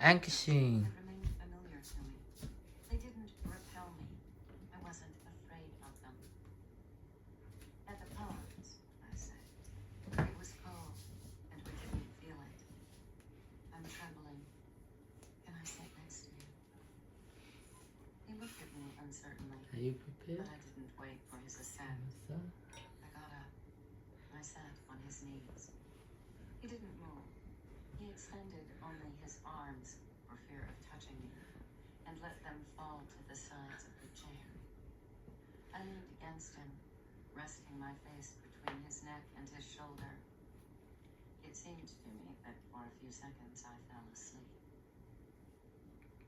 Anxing. remained familiar to me. They didn't repel me. I wasn't afraid of them. At the ponds, I said. It was cold, and we didn't feel it. I'm trembling. Can I sit next to you? He looked at me uncertainly, Are you but prepared? I didn't wait for his assent. So, I got up. I sat on his knees. He didn't move. He extended only his arms for fear of touching me, and let them fall to the sides of the chair. I leaned against him, resting my face between his neck and his shoulder. It seemed to me that for a few seconds I fell asleep.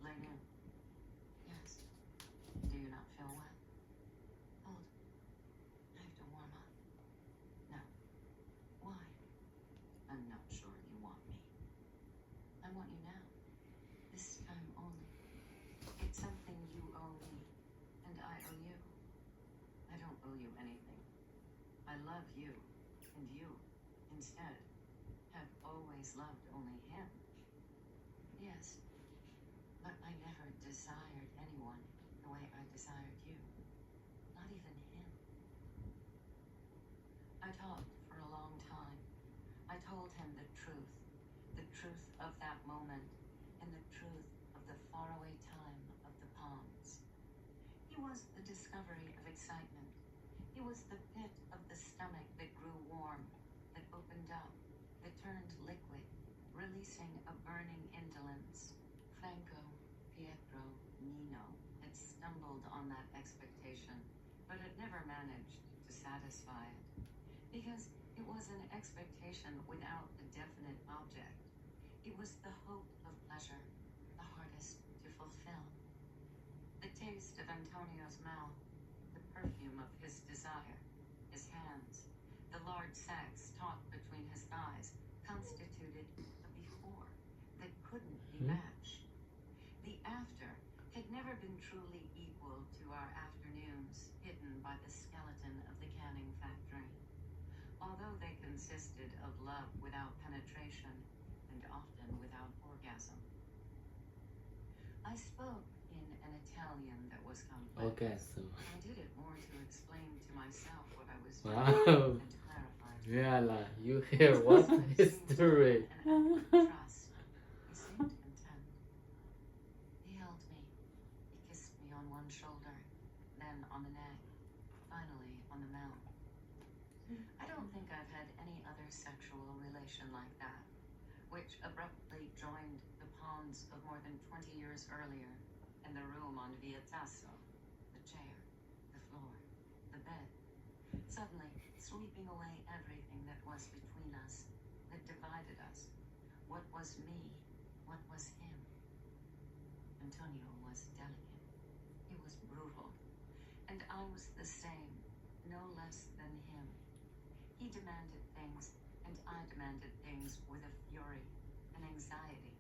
Lenu. Yes. Do you not feel well? Hold. I have to warm up. No. Why? I'm not sure you want me. I want you now. This time only. It's something you owe me, and I owe you. I don't owe you anything. I love you, and you, instead, have always loved only him. Yes, but I never desired anyone the way I desired you. Not even him. I talked for a long time. I told him the truth of that moment, and the truth of the faraway time of the ponds. He was the discovery of excitement. He was the pit of the stomach that grew warm, that opened up, that turned liquid, releasing a burning indolence. Franco, Pietro, Nino had stumbled on that expectation, but had never managed to satisfy it. Because it was an expectation without a definite object. It was the hope of pleasure, the hardest to fulfill. The taste of Antonio's mouth, the perfume of his desire, his hands, the large sacs taut between his thighs constituted a before that couldn't be matched. The after had never been truly equal to our afternoons hidden by the skeleton of the canning factory. Although they consisted of love without penetration and often without orgasm. I spoke in an Italian that was complex. okay, so. I did it more to explain to myself what I was doing Wow. and to clarify. Yala, you hear what history? An act of trust. He seemed content. He held me. He kissed me on one shoulder, then on the neck, finally on the mouth. I don't think I've had any other sexual relation like that, which abruptly joined the ponds of more than 20 years earlier, and the room on Via Tasso, the chair, the floor, the bed, suddenly sweeping away everything that was between us, that divided us. What was me? What was him? Antonio was delicate. He was brutal. And I was the same, no less than him. He demanded things, and I demanded things with a fury, an anxiety,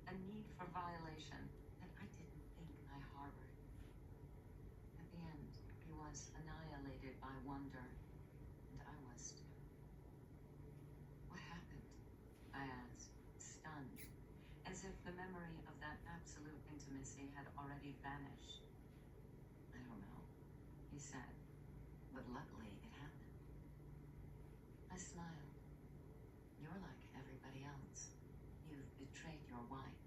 a need for violation that I didn't think I harbored. At the end, he was annihilated by wonder, and I was too. What happened? I asked, stunned, as if the memory of that absolute intimacy had already vanished. I don't know, he said, but luckily it happened. I smiled. You're like everybody else. You've betrayed your wife.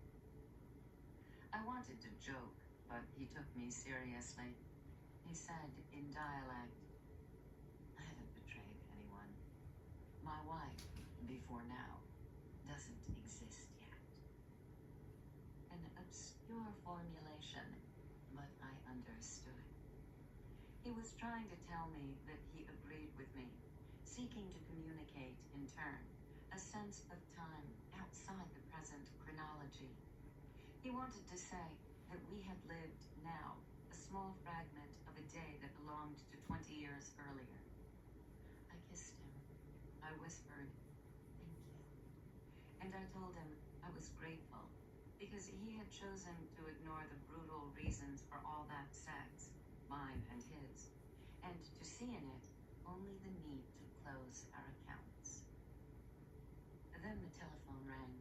I wanted to joke, but he took me seriously. He said in dialect, I haven't betrayed anyone. My wife, before now, doesn't exist yet. An obscure formulation, but I understood. He was trying to tell me that he agreed with me, seeking to communicate in turn, a sense of time outside the present chronology. He wanted to say that we had lived now, a small fragment of a day that belonged to 20 years earlier. I kissed him. I whispered, thank you. And I told him I was grateful, because he had chosen to ignore the brutal reasons for all that sex, mine and his, and to see in it only the need to close our accounts. Then the telephone rang.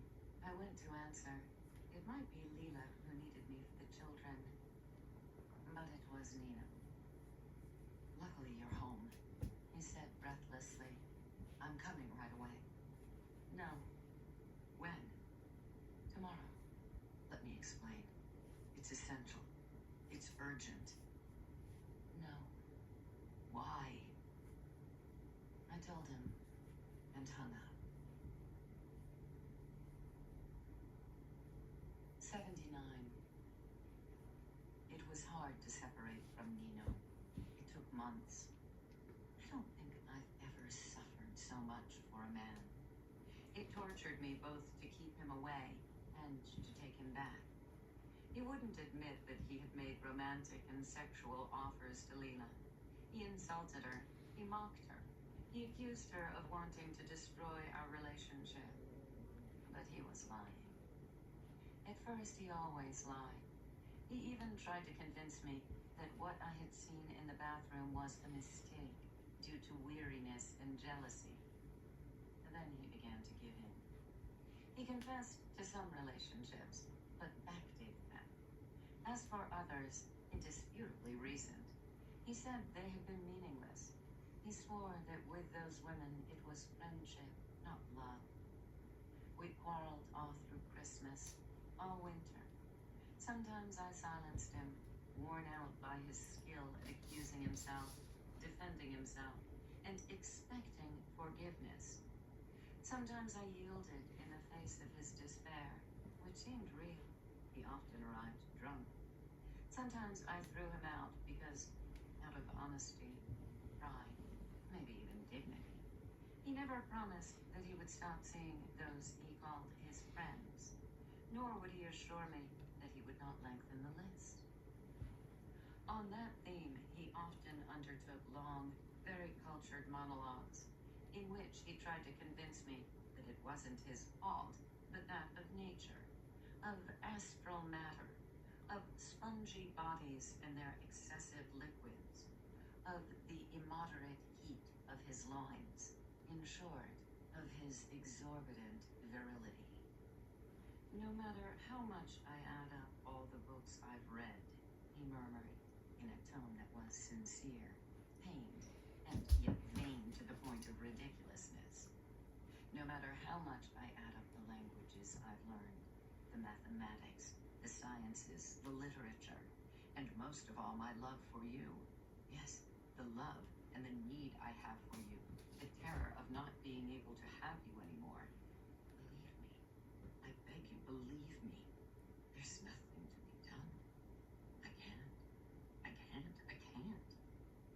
I went to answer. It might be Leela who needed me for the children, but it was Nina. Luckily, you're home, he said breathlessly. I'm coming right away. No. When? Tomorrow. Let me explain. It's essential. It's urgent. No. Why? I told him and hung up. 79. It was hard to separate from Nino. It took months. I don't think I've ever suffered so much for a man. It tortured me both to keep him away and to take him back. He wouldn't admit that he had made romantic and sexual offers to Leela. He insulted her. He mocked her. He accused her of wanting to destroy our relationship. But he was lying. At first, he always lied. He even tried to convince me that what I had seen in the bathroom was a mistake due to weariness and jealousy. And then he began to give in. He confessed to some relationships, but backdated them. As for others, indisputably recent, he said they had been meaningless. He swore that with those women it was friendship, not love. We quarreled all through Christmas, all winter. Sometimes I silenced him, worn out by his skill at accusing himself, defending himself, and expecting forgiveness. Sometimes I yielded in the face of his despair, which seemed real. He often arrived drunk. Sometimes I threw him out because, out of honesty, pride, maybe even dignity. He never promised that he would stop seeing those he called his friends, nor would he assure me that he would not lengthen the list. On that theme, he often undertook long, very cultured monologues, in which he tried to convince me that it wasn't his fault, but that of nature, of astral matter, of spongy bodies and their excessive liquids, of the immoderate heat of his loins, in short, of his exorbitant virility. No matter how much I add up all the books I've read, he murmured, in a tone that was sincere, pained, and yet vain to the point of ridiculousness. No matter how much I add up the languages I've learned, the mathematics, the sciences, the literature, and most of all, my love for you. Yes, the love and the need I have for you, the terror of not being able to have you anymore. Believe me. I beg you, believe me. There's nothing to be done. I can't.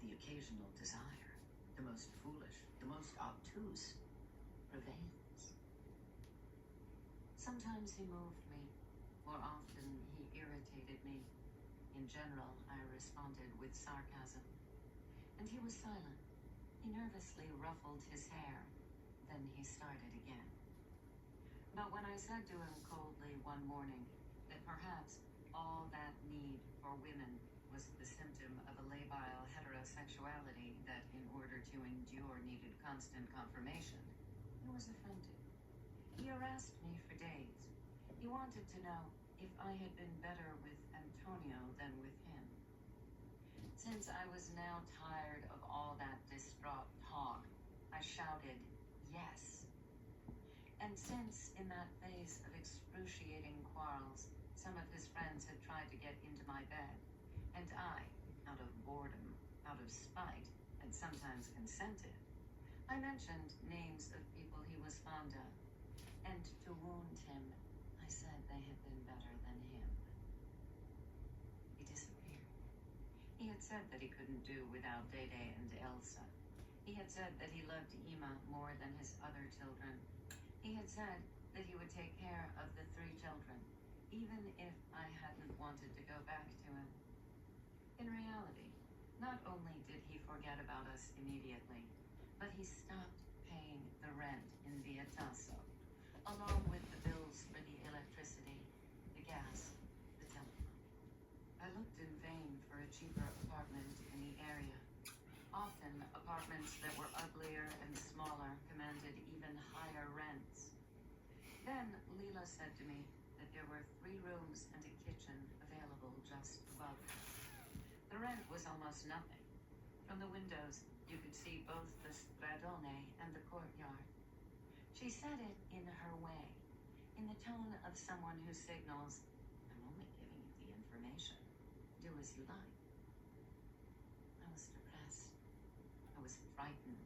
The occasional desire, the most foolish, the most obtuse, prevails. Sometimes he moved me. More often, he irritated me. In general, I responded with sarcasm. And he was silent. He nervously ruffled his hair. Then he started again. But when I said to him coldly one morning that perhaps all that need for women was the symptom of a labile heterosexuality that, in order to endure, needed constant confirmation, he was offended. He harassed me for days. He wanted to know if I had been better with Antonio than with him. Since I was now tired of all that distraught talk, I shouted, yes. And since, in that phase of excruciating quarrels, some of his friends had tried to get into my bed, and I, out of boredom, out of spite, had sometimes consented, I mentioned names of people he was fond of, and to wound him, I said they had been better than him. He disappeared. He had said that he couldn't do without Dede and Elsa. He had said that he loved Ima more than his other children. He had said that he would take care of the 3 children, even if I hadn't wanted to go back to him. In reality, not only did he forget about us immediately, but he stopped paying the rent in Vietasso, along with the bills for the electricity, the gas, the telephone. I looked in vain for a cheaper apartment in the area. Often, apartments that were uglier and smaller commanded even higher rents. Then Leela said to me that there were 3 rooms and a kitchen available just above her. The rent was almost nothing. From the windows, you could see both the stradone and the courtyard. She said it in her way, in the tone of someone who signals, I'm only giving you the information. Do as you like. I was depressed. I was frightened.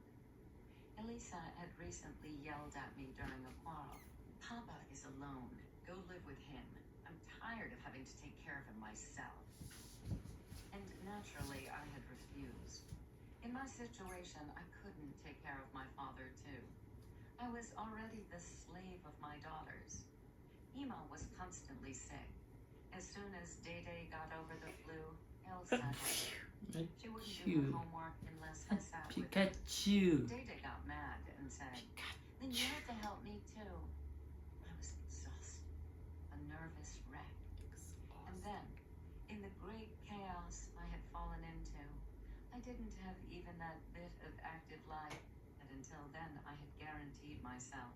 Elisa had recently yelled at me during a quarrel. Papa is alone. Go live with him. I'm tired of having to take care of him myself. And naturally, I had refused. In my situation, I couldn't take care of my father, too. I was already the slave of my daughters. Ima was constantly sick. As soon as Dede got over the flu, Elsa had it. She wouldn't do her homework unless I sat with her. Pikachu. Dede got mad and said, then you have to help me too. I was exhausted, a nervous wreck. And then, in the great chaos I had fallen into, I didn't have even that bit of active life that until then I had guaranteed myself.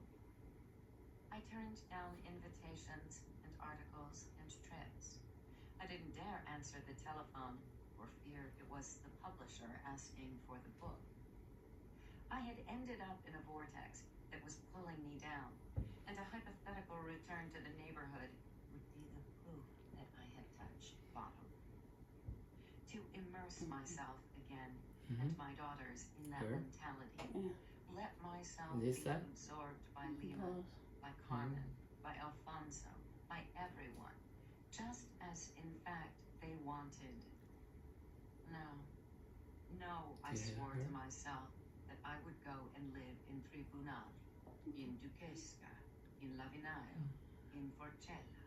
I turned down invitations and articles and trips. I didn't dare answer the telephone for fear it was the publisher asking for the book. I had ended up in a vortex that was pulling me down, and a hypothetical return to the neighborhood would be the proof that I had touched bottom. To immerse myself again and my daughters in that mentality, let myself be absorbed by Lima, by Carmen, by Alfonso, by everyone, just as in fact they wanted. No, I swore to myself that I would go and live in Tribunal, in Duquesca, in Lavinaio, in Forcella,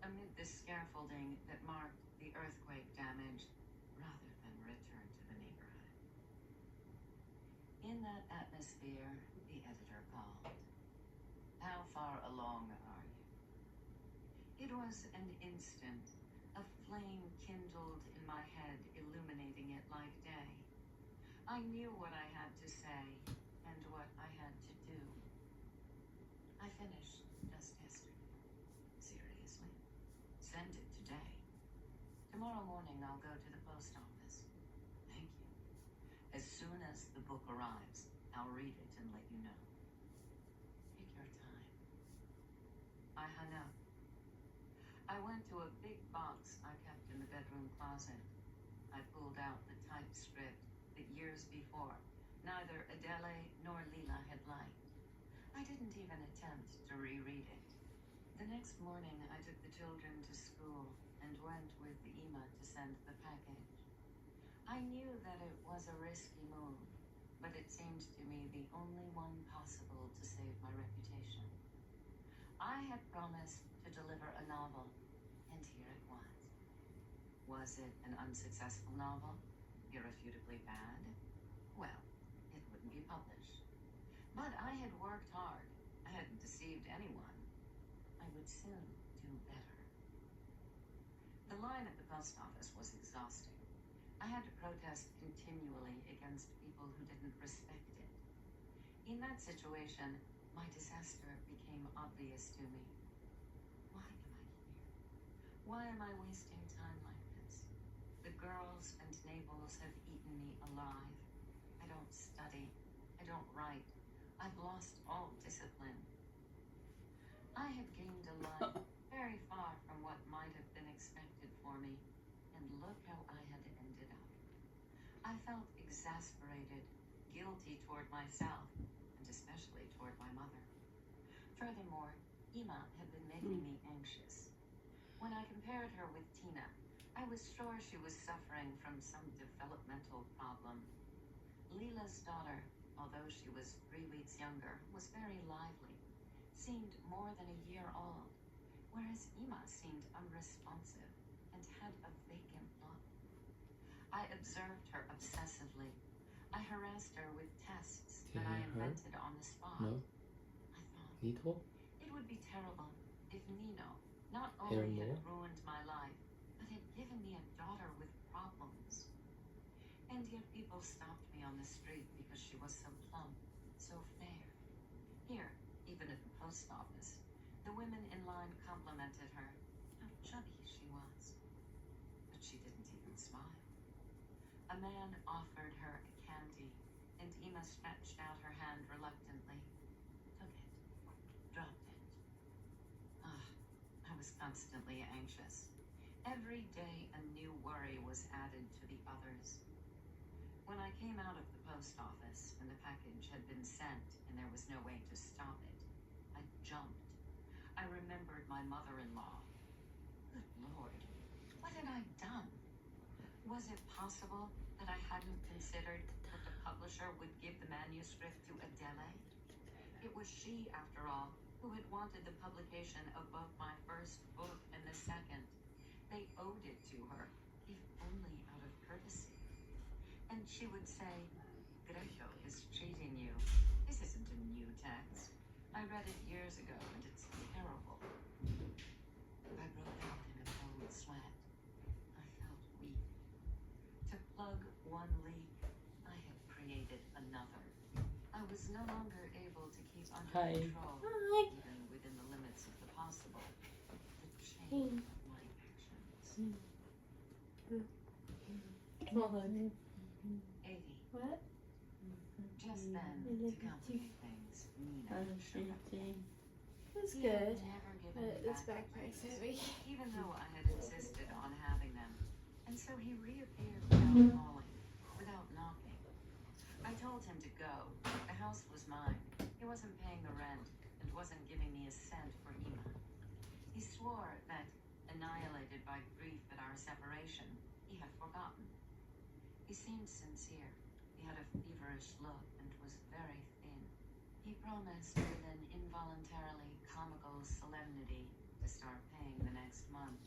amid the scaffolding that marked the earthquake damage, rather than return to the neighborhood. In that atmosphere, the editor called. How far along are you? It was an instant, a flame kindled in my head, illuminating it like day. I knew what I had to say and what I had to do. I finished just yesterday. Seriously. Send it today. Tomorrow morning I'll go to the post office. Thank you. As soon as the book arrives, I'll read it and let you know. Take your time. I hung up. I went to a big box I kept in the bedroom closet. I pulled out the typescript that years before neither Adele nor Lila had liked. I didn't even attempt to reread it. The next morning, I took the children to school and went with Ima to send the package. I knew that it was a risky move, but it seemed to me the only one possible to save my reputation. I had promised to deliver a novel, and here it was. Was it an unsuccessful novel? Irrefutably bad? Well, it wouldn't be published. But I had worked hard. I hadn't deceived anyone. I would soon do better. The line at the post office was exhausting. I had to protest continually against people who didn't respect it. In that situation, my disaster became obvious to me. Why am I here? Why am I wasting time like this? The girls and Naples have eaten me alive. I don't study. I don't write. I've lost all discipline. I had gained a life very far from what might have been expected for me, and look how I had ended up. I felt exasperated, guilty toward myself, and especially toward my mother. Furthermore, Ima had been making me anxious. When I compared her with Tina, I was sure she was suffering from some developmental problem. Lila's daughter, although she was 3 weeks younger, was very lively, seemed more than a year old, whereas Ima seemed unresponsive and had a vacant look. I observed her obsessively. I harassed her with tests that I invented on the spot. No. I thought, Nito? it would be terrible if Nino not only had ruined my life, but had given me a daughter with problems. And yet people stopped me on the street because she was so plump, so fair. Here, even at the post office, The women in line complimented her, how chubby she was. But she didn't even smile. A man offered her a candy, and Ema stretched out her hand reluctantly, took it, dropped it. I was constantly anxious. Every day a new worry was added to the others. When I came out of the post office and the package had been sent and there was no way to stop it, I jumped. I remembered my mother-in-law. Good Lord, what had I done? Was it possible that I hadn't considered that the publisher would give the manuscript to Adele? It was she, after all, who had wanted the publication of both my first book and the second. They owed it to her, if only out of courtesy. And she would say, Greco is cheating you. This isn't a new text. I read it years ago and it's terrible. I broke out in a cold sweat. I felt weak. To plug one leak, I had created another. I was no longer able to keep under Hi. control, Hi. even within the limits of the possible. The chain of my actions. Small hug. 80. What? Just then, I to love you complicate things, Nina showed up. That's He had good. never given But me it's back the backpacks rings, heavy. even though I had insisted on having them. And so he reappeared without calling, without knocking. I told him to go. The house was mine. He wasn't paying the rent and wasn't giving me a cent for Ema. He swore that, annihilated by grief at our separation, he had forgotten. He seemed sincere. He had a feverish look and was very thin. He promised with an involuntarily comical solemnity to start paying the next month.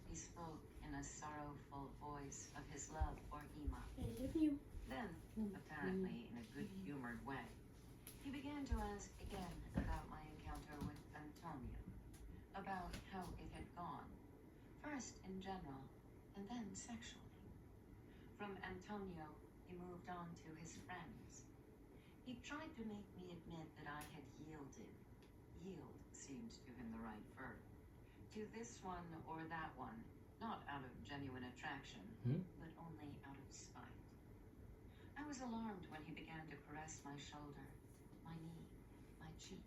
He spoke in a sorrowful voice of his love for Ema. I love you. Then, apparently in a good-humored way, he began to ask again about my encounter with Antonio, about how it had gone, first in general, and then sexually. From Antonio, he moved on to his friends. He tried to make me admit that I had yielded. Yield seemed to him the right verb. To this one or that one, not out of genuine attraction, but only out of spite. I was alarmed when he began to caress my shoulder, my knee, my cheek.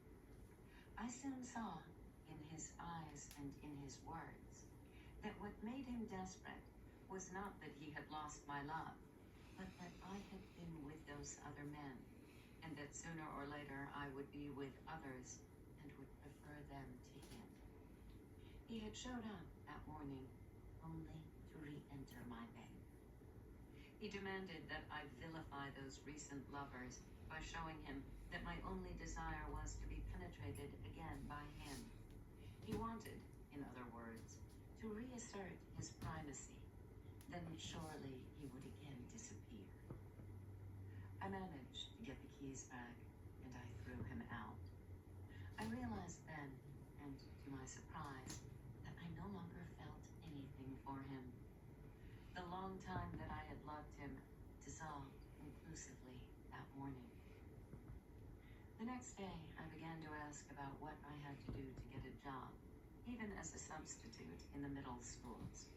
I soon saw, in his eyes and in his words, that what made him desperate was not that he had lost my love, but that I had been with those other men, and that sooner or later I would be with others and would prefer them to him. He had showed up that morning only to re-enter my bed. He demanded that I vilify those recent lovers by showing him that my only desire was to be penetrated again by him. He wanted, in other words, to reassert his primacy. Then surely he would again disappear. I managed to get the keys back, and I threw him out. I realized then, and to my surprise, that I no longer felt anything for him. The long time that I had loved him dissolved conclusively that morning. The next day, I began to ask about what I had to do to get a job, even as a substitute in the middle schools.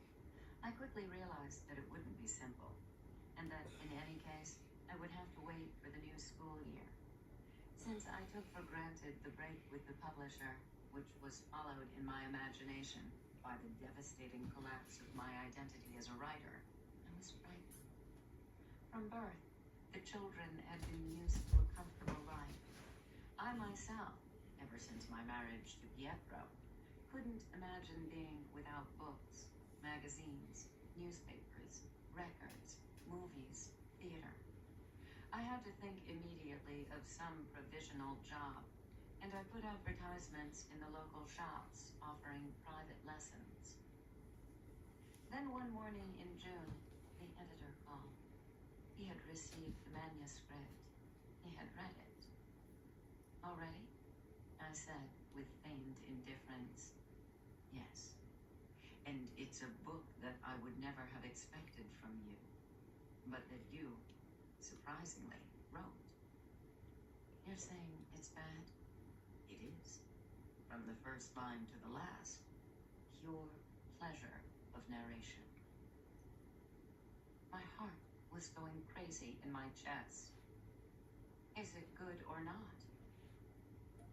I quickly realized that it wouldn't be simple, and that in any case, I would have to wait for the new school year. Since I took for granted the break with the publisher, which was followed in my imagination by the devastating collapse of my identity as a writer, I was frightened. From birth, the children had been used to a comfortable life. I myself, ever since my marriage to Pietro, couldn't imagine being without books, magazines, newspapers, records, movies, theater. I had to think immediately of some provisional job, and I put advertisements in the local shops offering private lessons. Then one morning in June, the editor called. He had received the manuscript. He had read it. Already? I said with feigned indifference. Yes. And it's a book that I would never have expected from you, but that you, surprisingly, wrote. You're saying it's bad? It is. from the first line to the last, pure pleasure of narration. My heart was going crazy in my chest. Is it good or not?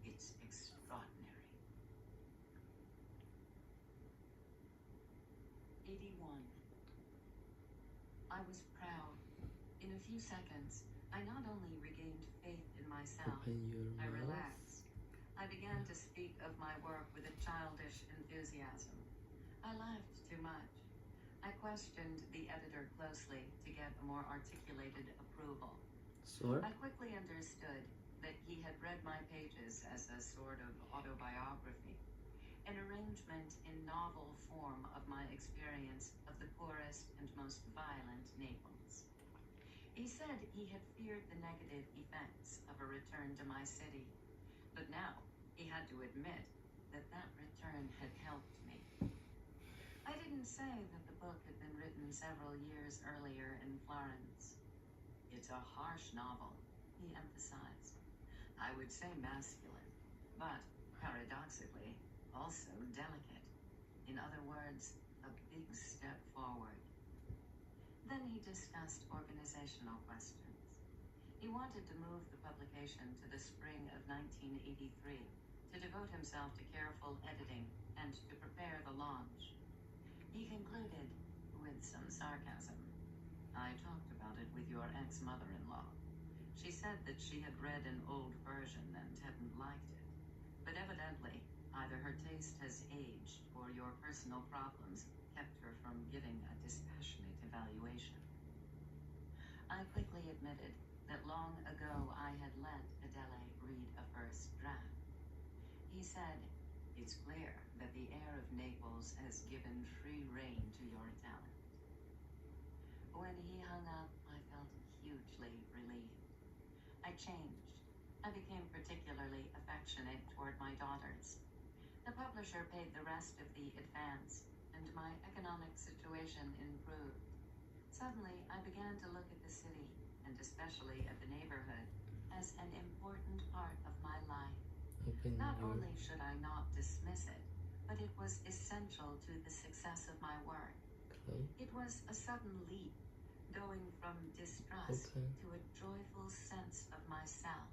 It's extraordinary. 81. I was proud. In a few seconds, I not only regained faith in myself, Open your I mouth. relaxed. I began to speak of my work with a childish enthusiasm. I laughed too much. I questioned the editor closely to get a more articulated approval. Sure. I quickly understood that he had read my pages as a sort of autobiography, an arrangement in novel form of my experience of the poorest and most violent Naples. He said he had feared the negative effects of a return to my city, but now he had to admit that that return had helped me. I didn't say that the book had been written several years earlier in Florence. It's a harsh novel, he emphasized. I would say masculine, but paradoxically, also delicate. In other words, a big step forward. Then he discussed organizational questions. He wanted to move the publication to the spring of 1983 to devote himself to careful editing and to prepare the launch. He concluded with some sarcasm. I talked about it with your ex-mother-in-law. She said that she had read an old version and hadn't liked it. But evidently, either her taste has aged or your personal problems kept her from giving a dispassionate evaluation. I quickly admitted that long ago I had let Adele read a first draft. He said, "It's clear that the air of Naples has given free rein to your talent." When he hung up, I felt hugely relieved. I changed. I became particularly affectionate toward my daughters. The publisher paid the rest of the advance, and my economic situation improved. Suddenly, I began to look at the city, and especially at the neighborhood, as an important part of my life. Open Not your only should I not dismiss it, but it was essential to the success of my work. okay. It was a sudden leap, going from distrust Okay. to a joyful sense of myself.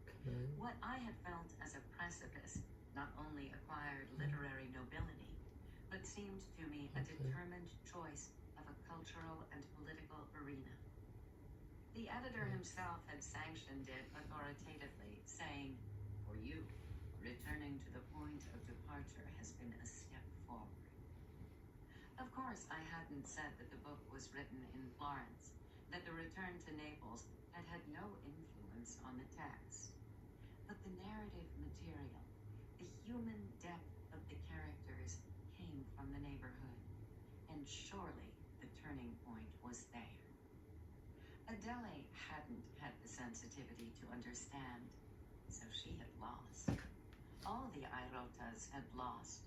Okay. What I had felt as a precipice not only acquired literary nobility, but seemed to me a Okay. determined choice of a cultural and political arena. The editor himself had sanctioned it authoritatively, saying, "For you, returning to the point of departure has been a step forward." Of course, I hadn't said that the book was written in Florence, that the return to Naples had had no influence on the text. But the narrative material, the human depth of the characters, came from the neighborhood, and surely the turning point was there. Adele hadn't had the sensitivity to understand, so she had lost. All the Irotas had lost.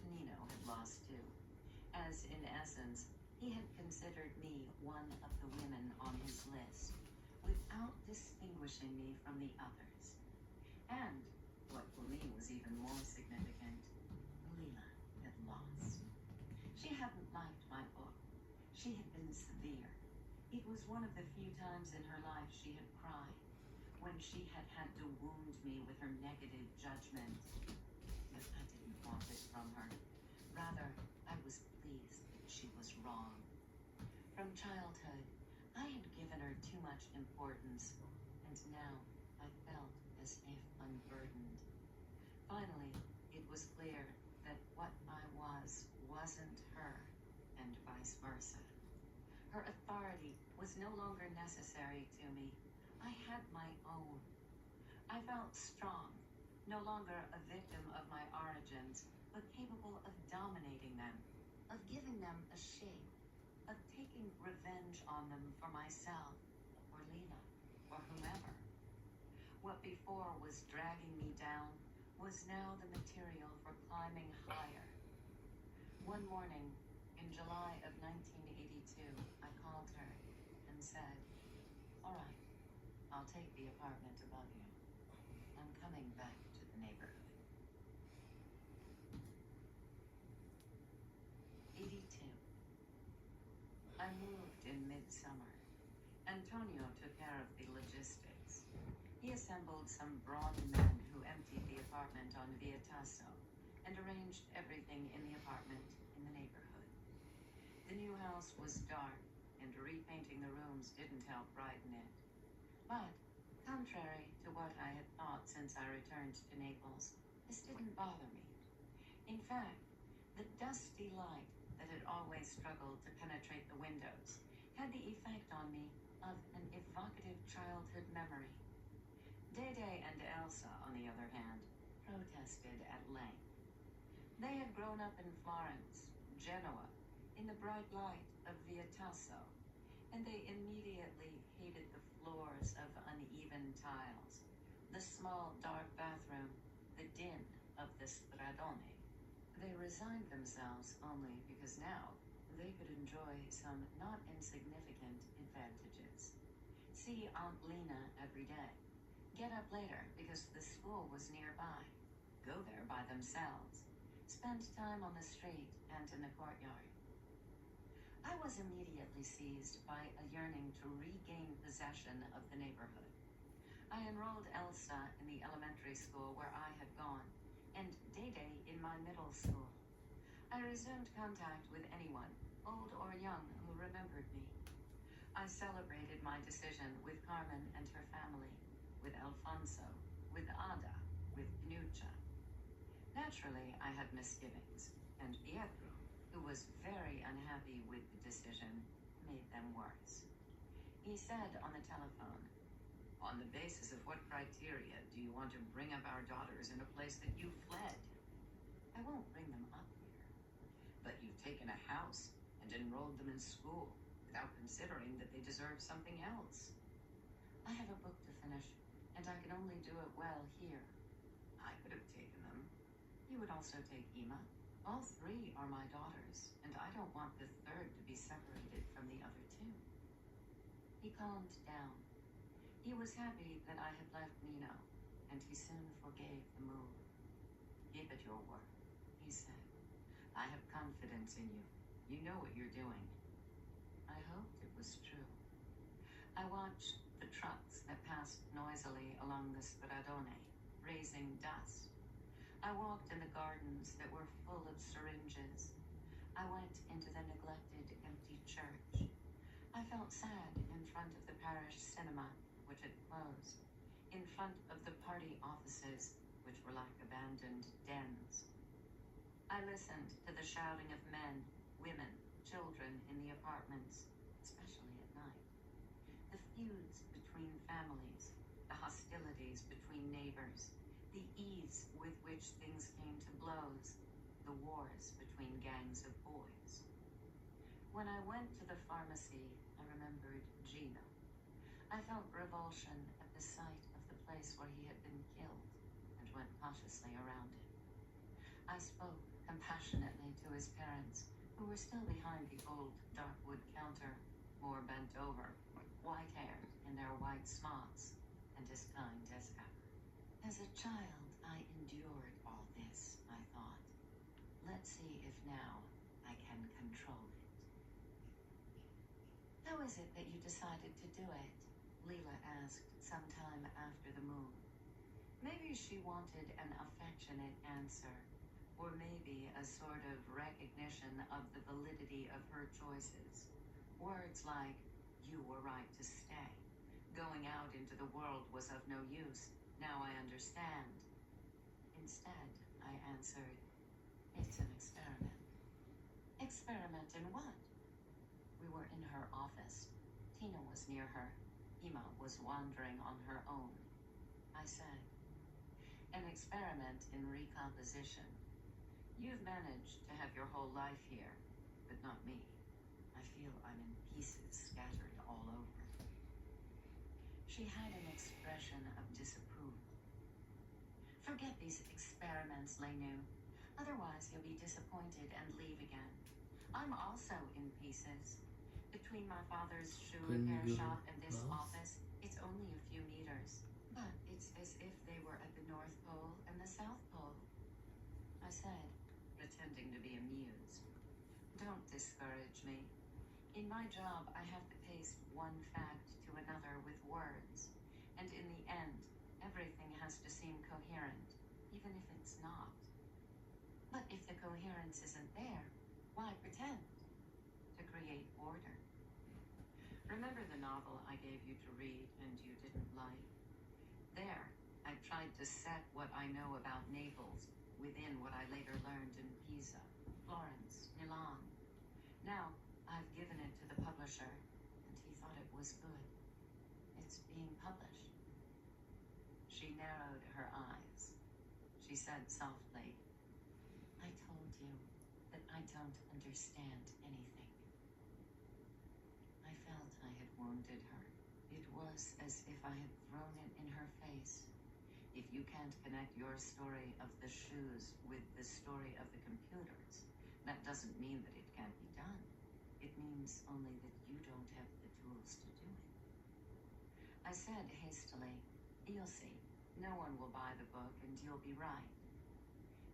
Nino had lost too, as in essence, he had considered me one of the women on his list, without distinguishing me from the others. And, what for me was even more significant, Leela had lost. She hadn't liked my book. She had been severe. It was one of the few times in her life she had cried, when she had had to wound me with her negative judgment. But I didn't want it from her. Rather, I was pleased that she was wrong. From childhood, I had given her too much importance, and now I felt as if unburdened. Finally, it was clear that what I was wasn't her, and vice versa. Her authority was no longer necessary to me. I had my own. I felt strong, no longer a victim of my origins, but capable of dominating them, of giving them a shape, of taking revenge on them for myself, or Leela, or whomever. What before was dragging me down was now the material for climbing higher. One morning, in July of 1982, I called her and said, "All right, I'll take the apartment above you. I'm coming back to the neighborhood." midsummer. Antonio took care of the logistics. He assembled some brawny men who emptied the apartment on Via Tasso and arranged everything in the apartment in the neighborhood. The new house was dark, and repainting the rooms didn't help brighten it. But, contrary to what I had thought since I returned to Naples, this didn't bother me. In fact, the dusty light that had always struggled to penetrate the windows had the effect on me of an evocative childhood memory. Dede and Elsa, on the other hand, protested at length. They had grown up in Florence, Genoa, in the bright light of Via Tasso, and they immediately hated the floors of uneven tiles, the small dark bathroom, the din of the stradone. They resigned themselves only because now they could enjoy some not insignificant advantages. See Aunt Lena every day. Get up later because the school was nearby. Go there by themselves. Spend time on the street and in the courtyard. I was immediately seized by a yearning to regain possession of the neighborhood. I enrolled Elsa in the elementary school where I had gone, and Dede in my middle school. I resumed contact with anyone, old or young, who remembered me. I celebrated my decision with Carmen and her family, with Alfonso, with Ada, with Nucha. Naturally, I had misgivings, and Pietro, who was very unhappy with the decision, made them worse. He said on the telephone, "On the basis of what criteria do you want to bring up our daughters in a place that you fled? I won't bring them up here. But you've taken a house and enrolled them in school without considering that they deserve something else. I have a book to finish, and I can only do it well here. I could have taken them. You would also take Ima. All three are my daughters, and I don't want the third to be separated from the other two." He calmed down. He was happy that I had left Nino, and he soon forgave the move. "Keep at your work," he said. "I have confidence in you. You know what you're doing." I hoped it was true. I watched the trucks that passed noisily along the Stradone, raising dust. I walked in the gardens that were full of syringes. I went into the neglected, empty church. I felt sad in front of the parish cinema, which had closed, in front of the party offices, which were like abandoned dens. I listened to the shouting of men, women, children in the apartments, especially at night. The feuds between families, the hostilities between neighbors, the ease with which things came to blows, the wars between gangs of boys. When I went to the pharmacy, I remembered Gino. I felt revulsion at the sight of the place where he had been killed and went cautiously around it. I spoke compassionately to his parents, who were still behind the old dark wood counter, more bent over, white-haired in their white smocks, and as kind as ever. As a child, I endured all this, I thought. Let's see if now I can control it. "How is it that you decided to do it?" Leela asked sometime after the move. Maybe she wanted an affectionate answer, or maybe a sort of recognition of the validity of her choices. Words like, "You were right to stay. Going out into the world was of no use. Now I understand." Instead, I answered, "It's an experiment." "Experiment in what?" We were in her office. Tina was near her. Ima was wandering on her own. I said, "An experiment in recomposition. You've managed to have your whole life here, but not me. I feel I'm in pieces scattered all over." She had an expression of disapproval. "Forget these experiments, Lenu. Otherwise you'll be disappointed and leave again. I'm also in pieces. Between my father's shoe repair shop and this office, it's only a few meters. But it's as if they were at the North Pole and the South Pole." I said, pretending to be amused, "Don't discourage me. In my job, I have to paste one fact to another with words, and in the end, everything has to seem coherent, even if it's not. But if the coherence isn't there, why pretend? To create order. Remember the novel I gave you to read and you didn't like? There, I tried to set what I know about Naples within what I later learned in Pisa, Florence, Milan. Now, I've given it to the publisher, and he thought it was good. It's being published. She narrowed her eyes. She said softly, I told you that I don't understand anything. I felt I had wounded her. It was as if I had thrown it in her face. If you can't connect your story of the shoes with the story of the computers, that doesn't mean that it can't be done. It means only that you don't have the tools to do it. I said hastily, you'll see. No one will buy the book and you'll be right.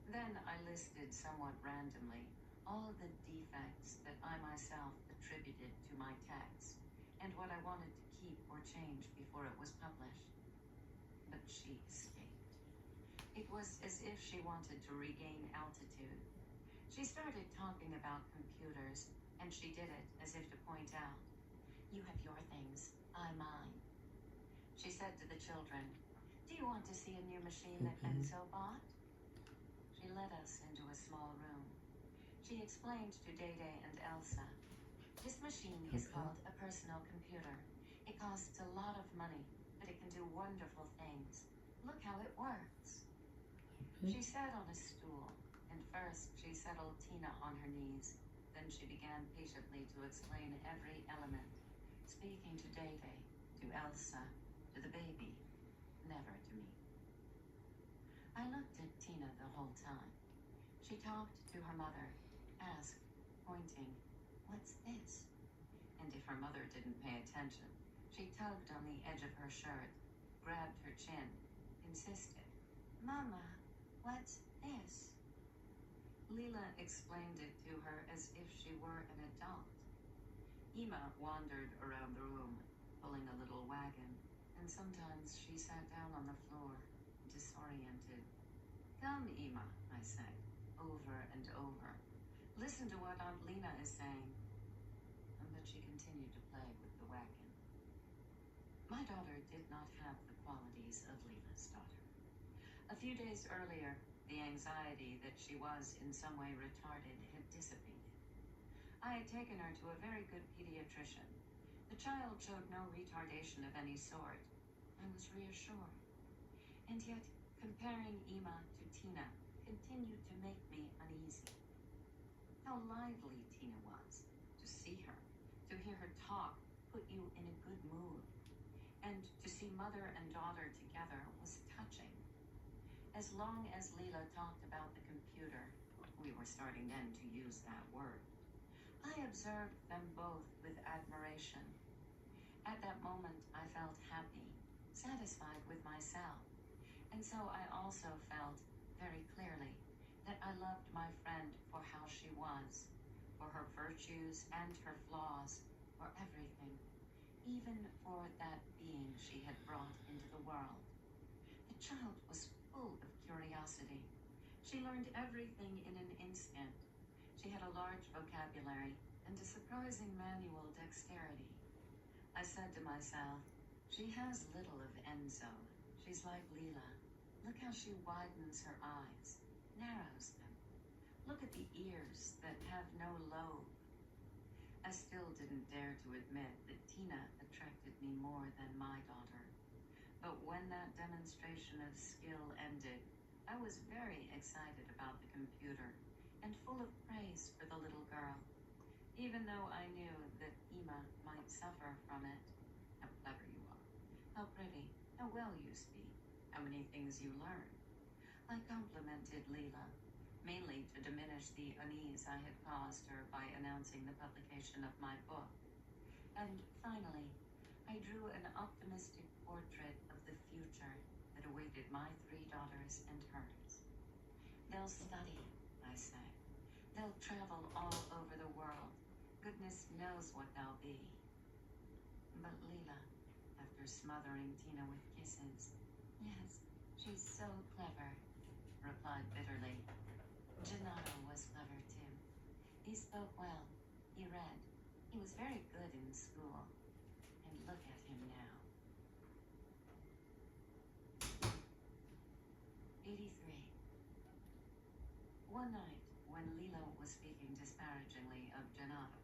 Then I listed somewhat randomly all the defects that I myself attributed to my text and what I wanted to keep or change before it was published. But she escaped. It was as if she wanted to regain altitude. She started talking about computers, and she did it as if to point out, you have your things, I mine. She said to the children, do you want to see a new machine that Enzo bought? She led us into a small room. She explained to Dede and Elsa, this machine is called a personal computer. It costs a lot of money, but it can do wonderful things. Look how it works. She sat on a stool, and first she settled Tina on her knees. Then she began patiently to explain every element, speaking to Dede, to Elsa, to the baby, never to me. I looked at Tina the whole time. She talked to her mother, asked, pointing, what's this? And if her mother didn't pay attention, she tugged on the edge of her shirt, grabbed her chin, insisted, Mama, what's this? Leela explained it to her as if she were an adult. Ima wandered around the room, pulling a little wagon, and sometimes she sat down on the floor, disoriented. Come, Ima, I said, over and over. Listen to what Aunt Lena is saying. But she continued to play with the wagon. My daughter did not have the qualities of Leela's daughter. A few days earlier, the anxiety that she was in some way retarded had dissipated. I had taken her to a very good pediatrician. The child showed no retardation of any sort. I was reassured. And yet, comparing Ima to Tina continued to make me uneasy. How lively Tina was. To see her, to hear her talk, put you in a good mood. And to see mother and daughter together was touching. As long as Leela talked about the computer, we were starting then to use that word, I observed them both with admiration. At that moment, I felt happy, satisfied with myself. And so I also felt, very clearly, that I loved my friend for how she was, for her virtues and her flaws, for everything, even for that being she had brought into the world. The child was full of curiosity. She learned everything in an instant. She had a large vocabulary and a surprising manual dexterity. I said to myself, she has little of Enzo. She's like Leela. Look how she widens her eyes, narrows them. Look at the ears that have no lobe. I still didn't dare to admit that Tina attracted me more than my daughter. But when that demonstration of skill ended, I was very excited about the computer and full of praise for the little girl, even though I knew that Ima might suffer from it. How clever you are, how pretty, how well you speak, how many things you learn. I complimented Leela, mainly to diminish the unease I had caused her by announcing the publication of my book. And finally, I drew an optimistic portrait of the future that awaited my 3 daughters and hers. They'll study, I said. They'll travel all over the world. Goodness knows what they'll be. But Leela, after smothering Tina with kisses, yes, she's so clever, replied bitterly. Gennaro was clever too. He spoke well. He read. He was very good in school. And look at him now. 83. One night, when Leela was speaking disparagingly of Gennaro,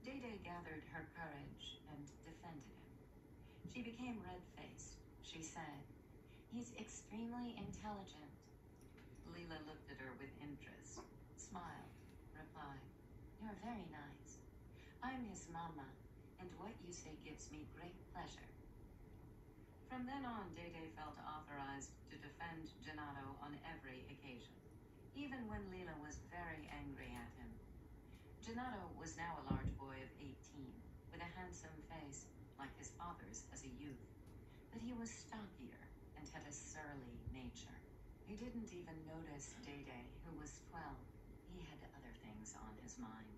Day gathered her courage and defended him. She became red-faced. She said, "He's extremely intelligent." Leela looked at her with interest, smiled, replied, "You're very nice. I'm his mama, and what you say gives me great pleasure." From then on, Day felt authorized to defend Gennaro on every occasion, even when Leela was very angry at him. Gennaro was now a large boy of 18, with a handsome face, like his father's as a youth, but he was stockier and had a surly nature. He didn't even notice Day, who was 12. He had other things on his mind.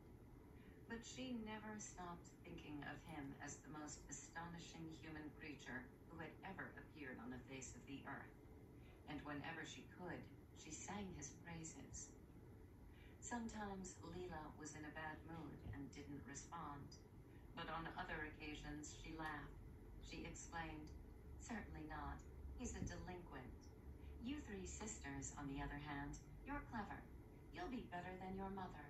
But she never stopped thinking of him as the most astonishing human creature who had ever appeared on the face of the earth. And whenever she could, she sang his praises. Sometimes Leela was in a bad mood and didn't respond. But on other occasions, she laughed. She exclaimed, "Certainly not. He's a delinquent. You three sisters, on the other hand, you're clever. You'll be better than your mother."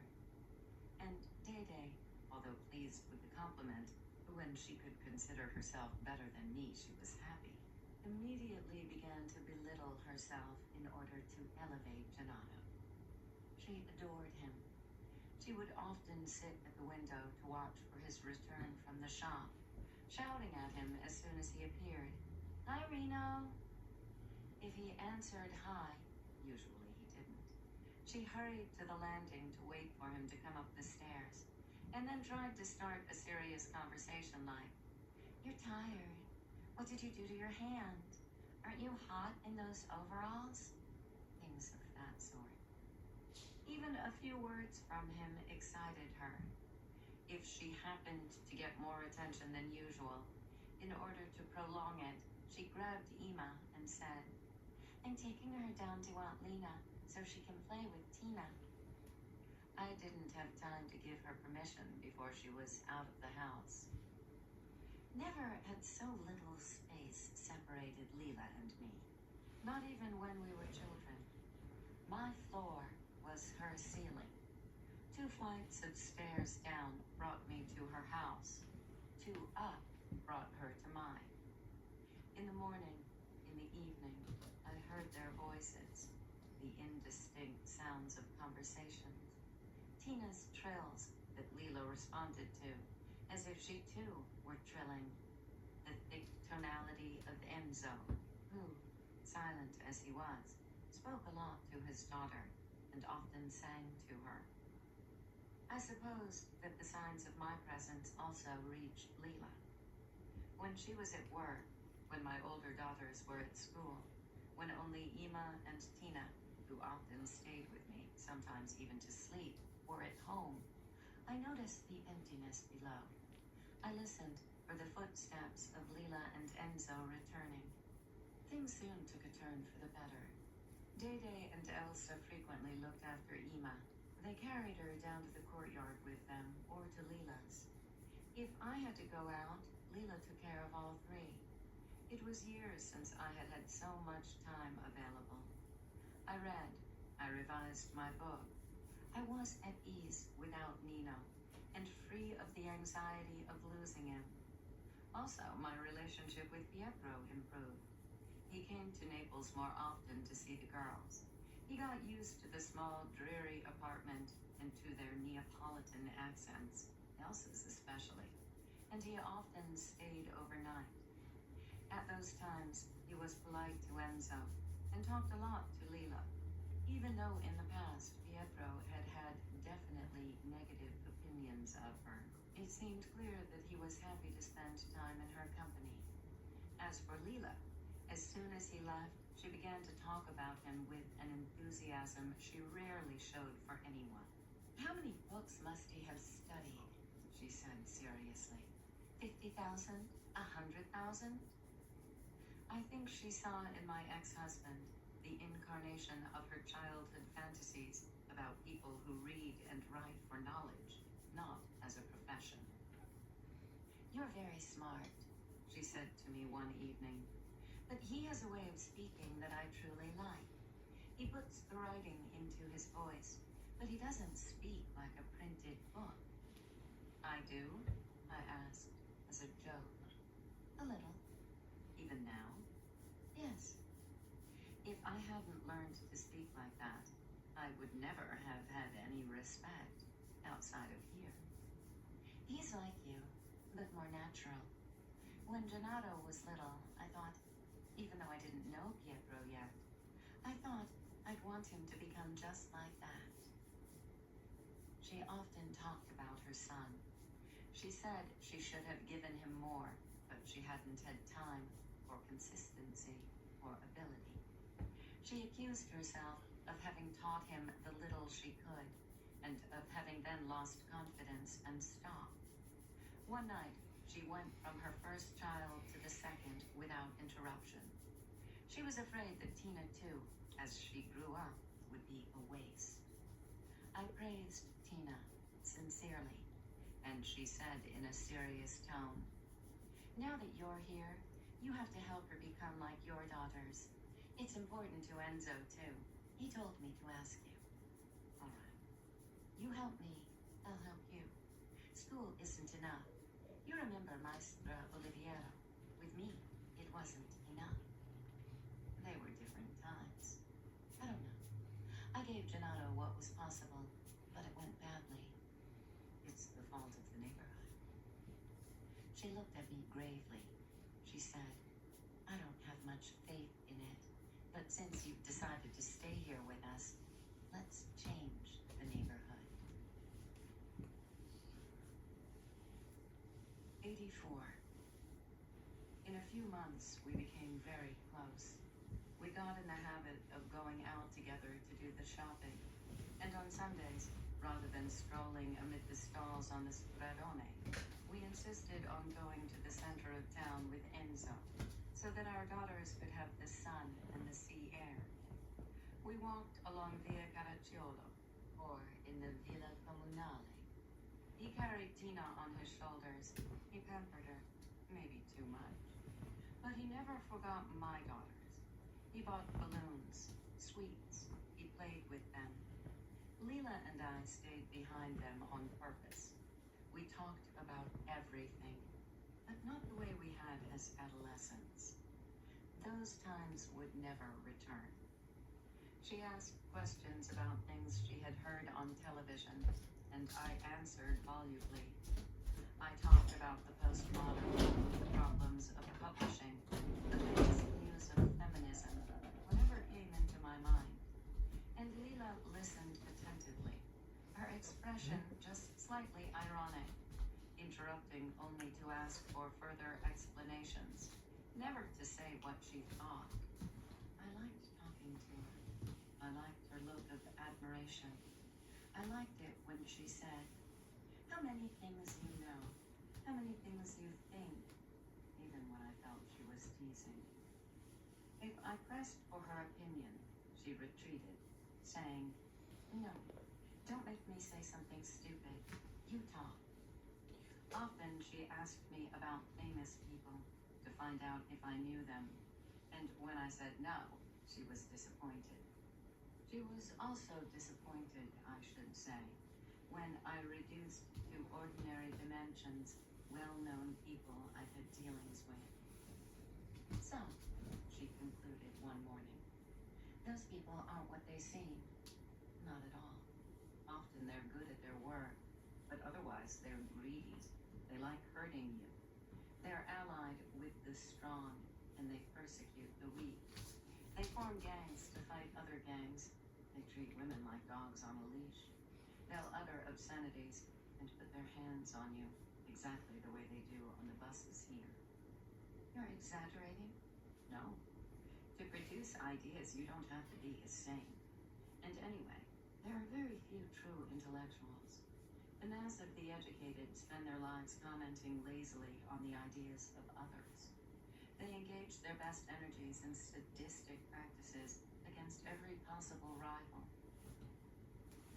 And Day, although pleased with the compliment, when she could consider herself better than me, she was happy, immediately began to belittle herself in order to elevate Gennaro. She adored him. She would often sit at the window to watch for his return from the shop, shouting at him as soon as he appeared, "Hi, Reno." If he answered hi, usually he didn't, she hurried to the landing to wait for him to come up the stairs, and then tried to start a serious conversation like, "You're tired. What did you do to your hand? Aren't you hot in those overalls?" Things of that sort. Even a few words from him excited her. If she happened to get more attention than usual, in order to prolong it, she grabbed Ima and said, "I'm taking her down to Aunt Lena so she can play with Tina." I didn't have time to give her permission before she was out of the house. Never had so little space separated Leela and me, not even when we were children. My floor was her ceiling. 2 flights of stairs down brought me to her house. 2 up brought her to mine. In the morning, in the evening, I heard their voices, the indistinct sounds of conversations, Tina's trills that Leela responded to, as if she too were trilling, the thick tonality of Enzo, who, silent as he was, spoke a lot to his daughter and often sang to her. I supposed that the signs of my presence also reached Leela. When she was at work, when my older daughters were at school, when only Ima and Tina, who often stayed with me, sometimes even to sleep, were at home, I noticed the emptiness below. I listened for the footsteps of Leela and Enzo returning. Things soon took a turn for the better. Day and Elsa frequently looked after Ima. They carried her down to the courtyard with them, or to Leela's. If I had to go out, Leela took care of all 3. It was years since I had had so much time available. I read. I revised my book. I was at ease without Nino, and free of the anxiety of losing him. Also, my relationship with Pietro improved. He came to Naples more often to see the girls. He got used to the small, dreary apartment and to their Neapolitan accents, Elsa's especially, and he often stayed overnight. At those times, he was polite to Enzo and talked a lot to Leela, even though in the past Pietro had had definitely negative opinions of her. It seemed clear that he was happy to spend time in her company. As for Leela, as soon as he left, she began to talk about him with an enthusiasm she rarely showed for anyone. How many books must he have studied? said seriously. 50,000? 100,000? I think she saw in my ex-husband the incarnation of her childhood fantasies about people who read and write for knowledge, not as a profession. You're very smart, she said to me one evening, but he has a way of speaking that I truly like. He puts the writing into his voice, but he doesn't speak like a printed book. I do? I asked, as a joke. A little. Even now? Yes. If I hadn't learned to speak like that, I would never have had any respect outside of here. He's like you, but more natural. When Gennaro was little, I thought, even though I didn't know Pietro yet, I thought I'd want him to become just like that. She often talked about her son. She said she should have given him more, but she hadn't had time or consistency or ability. She accused herself of having taught him the little she could, and of having then lost confidence and stopped. One night, she went from her first child to the second without interruption. She was afraid that Tina, too, as she grew up, would be a waste. I praised Tina sincerely, and she said in a serious tone, "Now that you're here, you have to help her become like your daughters. It's important to Enzo, too. He told me to ask you." All right. You help me, I'll help you. School isn't enough. You remember Maestra Oliviero. With me, it wasn't enough. They were different times. I don't know. I gave Gennaro what was possible, but it went badly. It's the fault of the neighborhood. She looked at me gravely. She said, "I don't have much faith in it, but since you've decided to stay here with us, let's change the neighborhood." 84. In a few months, we became very close. We got in the habit of going out together to do the shopping, and on Sundays, rather than strolling amid the stalls on the Stradone, we insisted on going to the center of town with Enzo, so that our daughters could have the sun and the sea air. We walked along Via Caracciolo, or in the Villa Comunale. He carried Tina on his shoulders. He pampered her, maybe too much. But he never forgot my daughters. He bought balloons, sweets. He played with them. Leela and I stayed behind them on purpose. We talked about everything, but not the way we had as adolescents. Those times would never return. She asked questions about things she had heard on television, and I answered volubly. I talked about the postmodern, the problems of publishing, the latest news of feminism, whatever came into my mind. And Leela listened attentively, her expression just slightly ironic, interrupting only to ask for further explanations, never to say what she thought. I liked talking to her. I liked her look of admiration. I liked it when she said, "How many things you know, how many things you think," even when I felt she was teasing. If I pressed for her opinion, she retreated, saying, "No, don't make me say something stupid. You talk." Often she asked me about famous people to find out if I knew them, and when I said no, she was disappointed. She was also disappointed, I should say, when I reduced to ordinary dimensions well-known people I'd had dealings with. "So," she concluded one morning, "those people aren't what they seem. Not at all. Often they're good at their work, but otherwise they're greedy. They like hurting you. They're allied with the strong, and they persecute the weak. They form gangs to fight other gangs. They treat women like dogs on a leash. They'll utter obscenities and put their hands on you, exactly the way they do on the buses here." "You're exaggerating?" "No. To produce ideas, you don't have to be a saint. And anyway, there are very few true intellectuals. The mass of the educated spend their lives commenting lazily on the ideas of others. They engage their best energies in sadistic practices against every possible rival.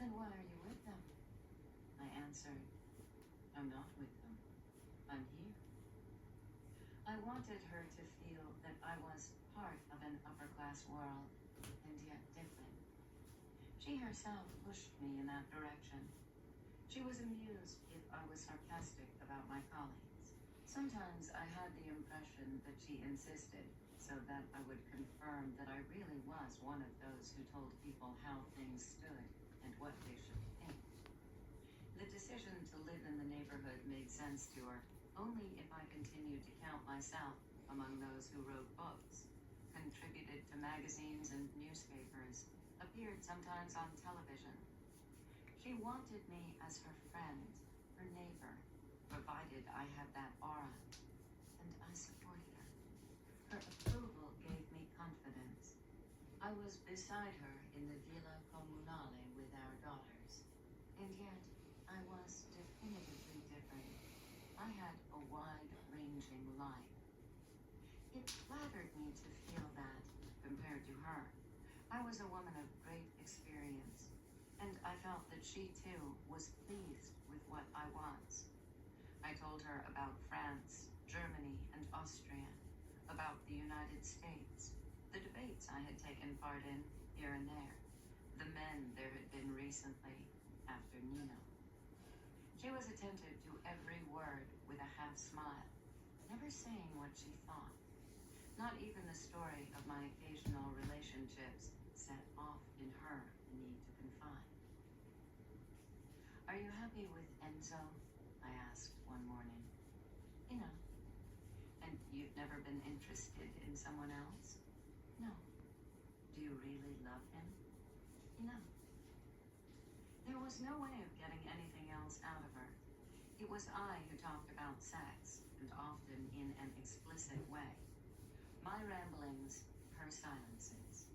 Then why are you with them? I answered, I'm not with them. I'm here. I wanted her to feel that I was part of an upper-class world, and yet different. She herself pushed me in that direction. She was amused if I was sarcastic about my colleagues. Sometimes I had the impression that she insisted so that I would confirm that I really was one of those who told people how things stood and what they should think. The decision to live in the neighborhood made sense to her only if I continued to count myself among those who wrote books, contributed to magazines and newspapers, appeared sometimes on television. She wanted me as her friend, her neighbor, provided I had that aura, and I supported her. Her approval gave me confidence. I was beside her in the Villa Comunale with our daughters, and yet I was definitively different. I had a wide-ranging life. It flattered me to feel that, compared to her. I was a woman of great experience, and I felt that she too was pleased with what I was. I told her about France, Germany, and Austria, about the United States, the debates I had taken part in here and there, the men there had been recently after Nino. She was attentive to every word with a half smile, never saying what she thought. Not even the story of my occasional relationships set off in her the need to confide. Are you happy with Enzo? I asked one morning. You know. And you've never been interested in someone else? No. Do you really love him? No. There was no way of getting anything else out of her. It was I who talked about sex, and often in an explicit way. My ramblings, her silences.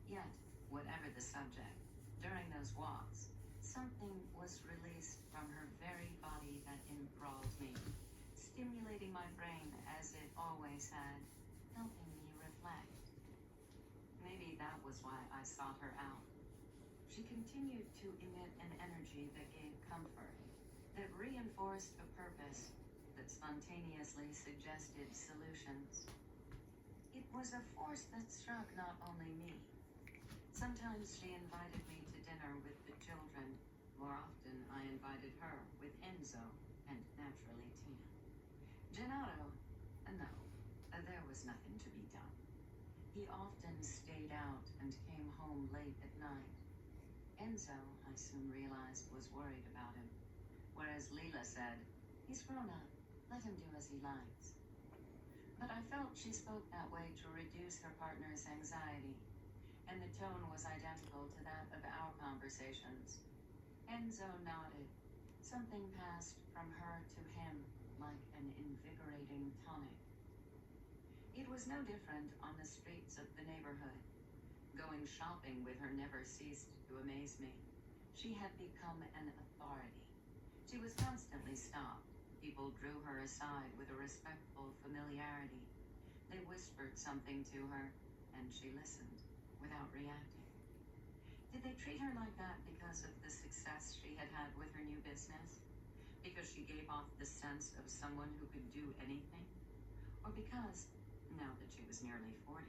Yet, whatever the subject, during those walks, something was released from her very body that enthralled me, stimulating my brain as it always had, helping me reflect. Maybe that was why I sought her out. She continued to emit an energy that gave comfort, that reinforced a purpose, that spontaneously suggested solutions. It was a force that struck not only me. Sometimes she invited me to dinner with the children. More often, I invited her with Enzo and naturally Tina. Gennaro, no, there was nothing to be done. He often stayed out and came home late at night. Enzo, I soon realized, was worried about him, whereas Leela said, he's grown up, let him do as he likes. But I felt she spoke that way to reduce her partner's anxiety, and the tone was identical to that of our conversations. Enzo nodded. Something passed from her to him like an invigorating tonic. It was no different on the streets of the neighborhood. Going shopping with her never ceased to amaze me. She had become an authority. She was constantly stopped. People drew her aside with a respectful familiarity. They whispered something to her, and she listened without reacting. Did they treat her like that because of the success she had had with her new business? Because she gave off the sense of someone who could do anything? Or because, now that she was nearly 40,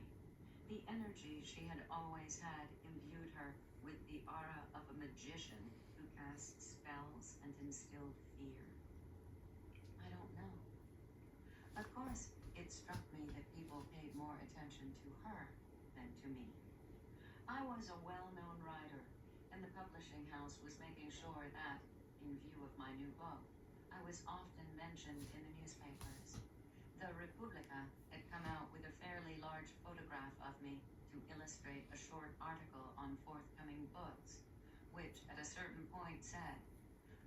the energy she had always had imbued her with the aura of a magician who cast spells and instilled fear? I don't know. Of course, it struck me that people paid more attention to her than to me. I was a well-known writer, and the publishing house was making sure that, in view of my new book, I was often mentioned in the newspapers. The Repubblica had come out with a fairly large photograph of me to illustrate a short article on forthcoming books, which at a certain point said,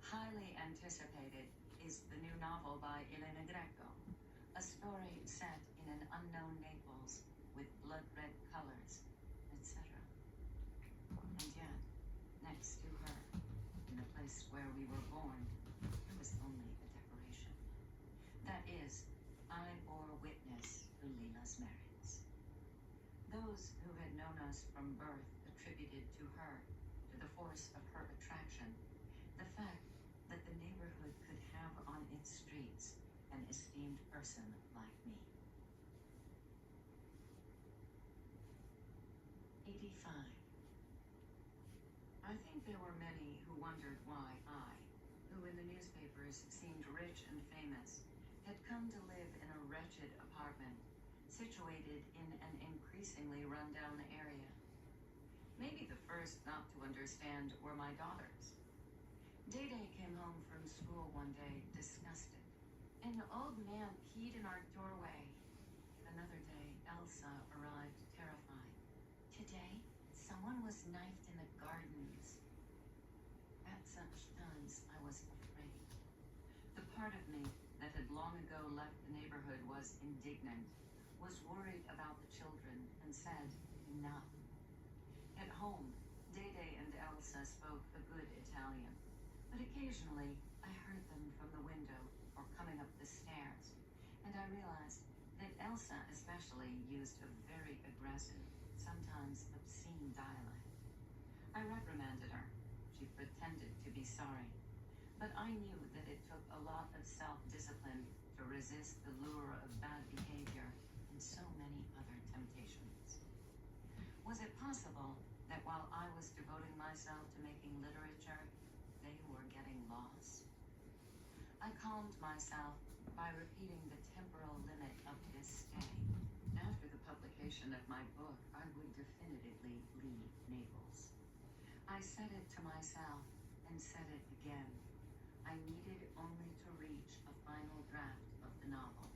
highly anticipated is the new novel by Elena Greco, a story set in an unknown Naples with blood-red colors, etc. And yet, next to her, in the place place where we were born, it was only a decoration. That is, I bore witness to Leela's merits. Those who had known us from birth attributed to her, to the force of her attraction, the fact that the neighborhood could have on its streets an esteemed person like me. 85. I think there were many who wondered why I, who in the newspapers seemed rich and famous, had come to live in a wretched apartment situated in an increasingly rundown area. Maybe the first not to understand were my daughters. Day-Day came home from school one day, disgusted. An old man peed in our doorway. Another day, Elsa arrived, terrified. Today, someone was knifed in the gardens. At such times, I was afraid. The part of me that had long ago left the neighborhood was indignant, was worried about the children, and said, enough. At home, Day-Day and Elsa spoke a good Italian, but occasionally I heard them from the window or coming up the stairs, and I realized that Elsa especially used a very aggressive, sometimes obscene dialect. I reprimanded her. She pretended to be sorry, but I knew that it took a lot of self-discipline to resist the lure of bad behavior and so many other temptations. Was it possible that while I was devoting myself to making literature, they were getting lost? I calmed myself by repeating the temporal limit of this stay. After the publication of my book, I would definitively leave Naples. I said it to myself and said it again. I needed only to reach a final draft of the novel.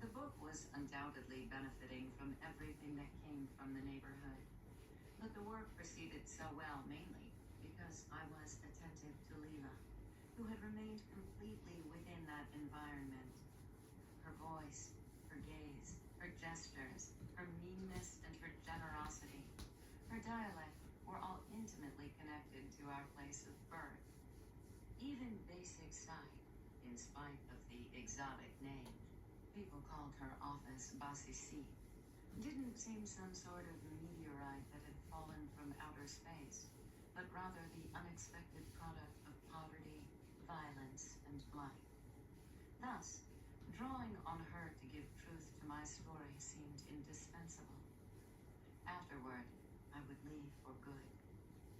The book was undoubtedly benefiting from everything that came from the neighborhood, but the work proceeded so well mainly because I was attentive to Leela, who had remained completely within that environment. Her voice, her gaze, her gestures, her meanness and her generosity, her dialect were all intimately connected to our place of birth. Even basic sight, in spite of the exotic name, people called her office Basisi, didn't seem some sort of meteorite that had fallen from outer space, but rather the unexpected product of poverty, violence, and blight. Thus, drawing on her to give truth to my story seemed indispensable. Afterward, I would leave for good.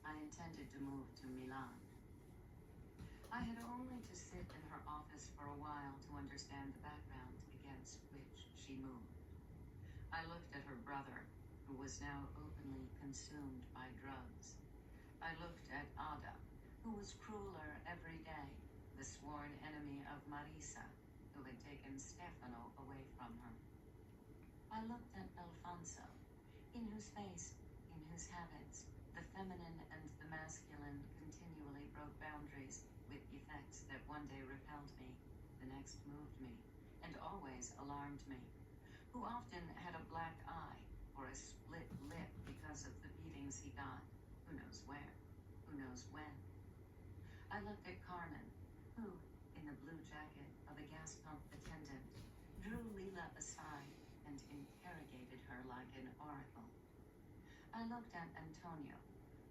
I intended to move to Milan. I had only to sit in her office for a while to understand the background against which she moved. I looked at her brother, who was now openly consumed by drugs. I looked at Ada, who was crueler every day, the sworn enemy of Marisa, who had taken Stefano away from her. I looked at Alfonso, in whose face, in whose habits, the feminine and the masculine continually broke boundaries with effects that one day repelled me, the next moved me, and always alarmed me, who often had a black eye or a split lip because of the beatings he got, who knows where, who knows when. I looked at Carmen, who, in the blue jacket of a gas pump attendant, drew Leela aside and interrogated her like an oracle. I looked at Antonio,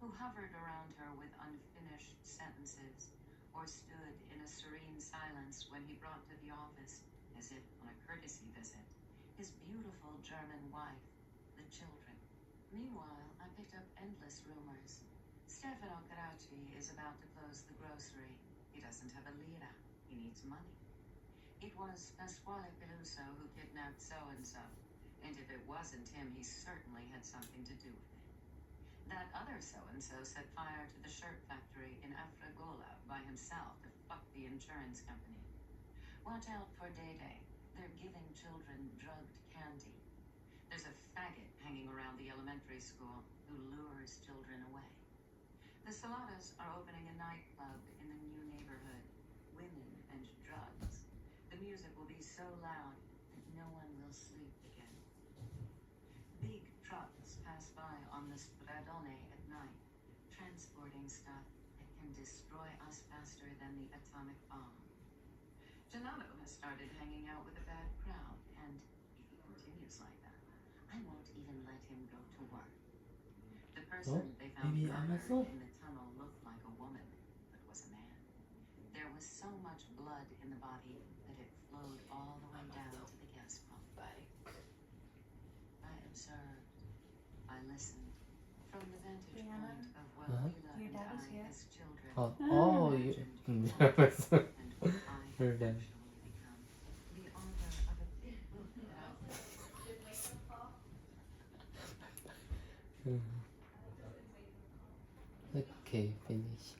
who hovered around her with unfinished sentences, or stood in a serene silence when he brought to the office, as if on a courtesy visit, his beautiful German wife, the children. Meanwhile, I picked up endless rumors. Stefano Caracci is about to close the grocery. He doesn't have a lira. He needs money. It was Pasquale Peluso who kidnapped so-and-so, and if it wasn't him, he certainly had something to do with it. That other so-and-so set fire to the shirt factory in Afragola by himself to fuck the insurance company. Watch out for Day-Day. They're giving children drugged candy. There's a faggot hanging around the elementary school who lures children away. The Saladas are opening a nightclub in the new neighborhood, Women and Drugs. The music will be so loud that no one will sleep again. Big trucks pass by on the Stradone at night, transporting stuff that can destroy us faster than the atomic bomb. Donato has started hanging out with a bad crowd, and if he continues like that, I won't even let him go to work. The person they found maybe murdered Amazon? in the tunnel looked like a woman, but was a man. There was so much blood in the body that it flowed all the way down to the gas pump. I observed. I listened. From the vantage point of what Leela Your and dad is I here. as children Oh, you. imagined Amazon. and what I You're have done. actually become. The author of a big book that Okay, finish.